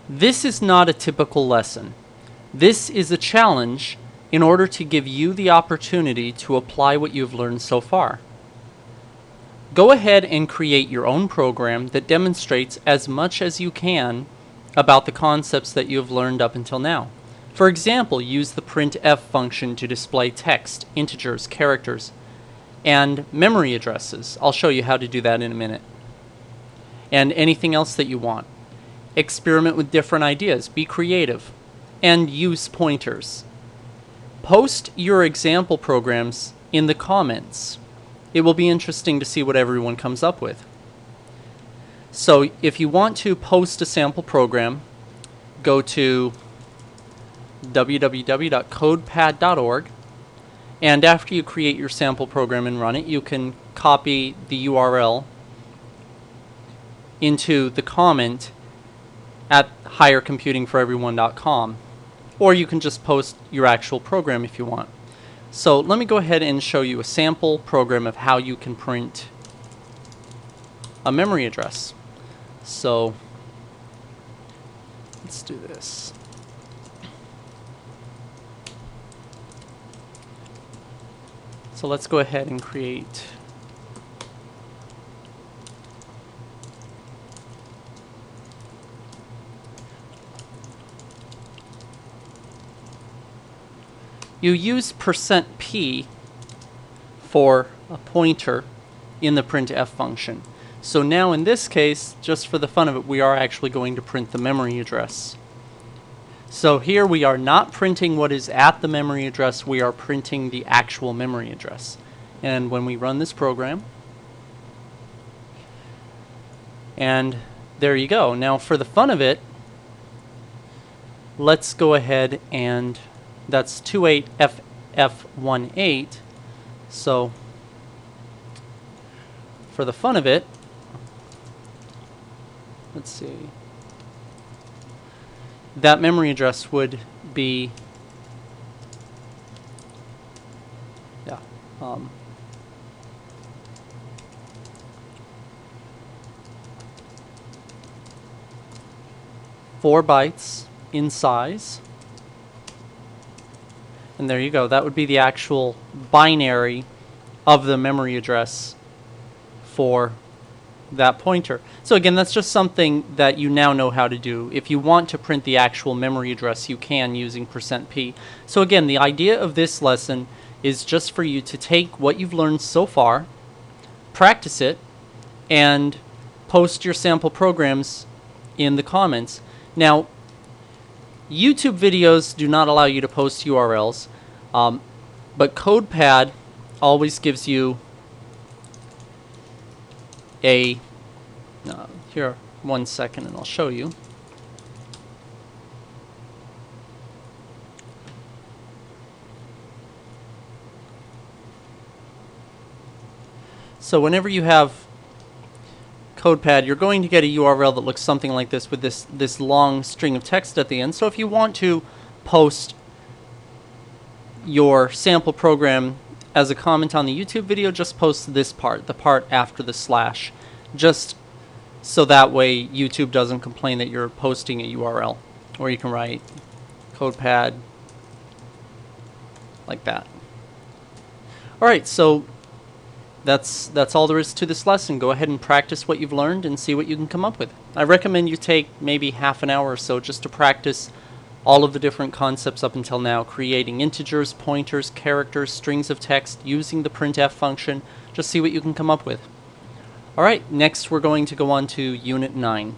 This is not a typical lesson. This is a challenge in order to give you the opportunity to apply what you've learned so far. Go ahead and create your own program that demonstrates as much as you can about the concepts that you have learned up until now. For example, use the printf function to display text, integers, characters, and memory addresses. I'll show you how to do that in a minute. And anything else that you want. Experiment with different ideas, be creative, and use pointers. Post your example programs in the comments. It will be interesting to see what everyone comes up with. So if you want to post a sample program, go to www.codepad.org, and after you create your sample program and run it, you can copy the URL into the comment at highercomputingforeveryone.com, or you can just post your actual program if you want. So let me go ahead and show you a sample program of how you can print a memory address. So let's do this. So let's go ahead and create you use %p for a pointer in the printf function. So now in this case, just for the fun of it, we are actually going to print the memory address. So here we are not printing what is at the memory address, we are printing the actual memory address. And when we run this program, and there you go. Now for the fun of it, let's go ahead and that's 28FF18. So for the fun of it, let's see, that memory address would be 4 bytes in size. And there you go. That would be the actual binary of the memory address for that pointer. So again, that's just something that you now know how to do. If you want to print the actual memory address, you can using %p. So again, the idea of this lesson is just for you to take what you've learned so far, practice it, and post your sample programs in the comments. Now, YouTube videos do not allow you to post URLs, but CodePad always gives you a, here, 1 second and I'll show you. So whenever you have CodePad, you're going to get a URL that looks something like this with this long string of text at the end. So if you want to post your sample program as a comment on the YouTube video, just post this part, the part after the slash, just so that way YouTube doesn't complain that you're posting a URL. Or you can write CodePad like that. Alright, so that's all there is to this lesson. Go ahead and practice what you've learned and see what you can come up with. I recommend you take maybe half an hour or so just to practice all of the different concepts up until now, creating integers, pointers, characters, strings of text, using the printf function. Just see what you can come up with. Alright, next we're going to go on to Unit 9.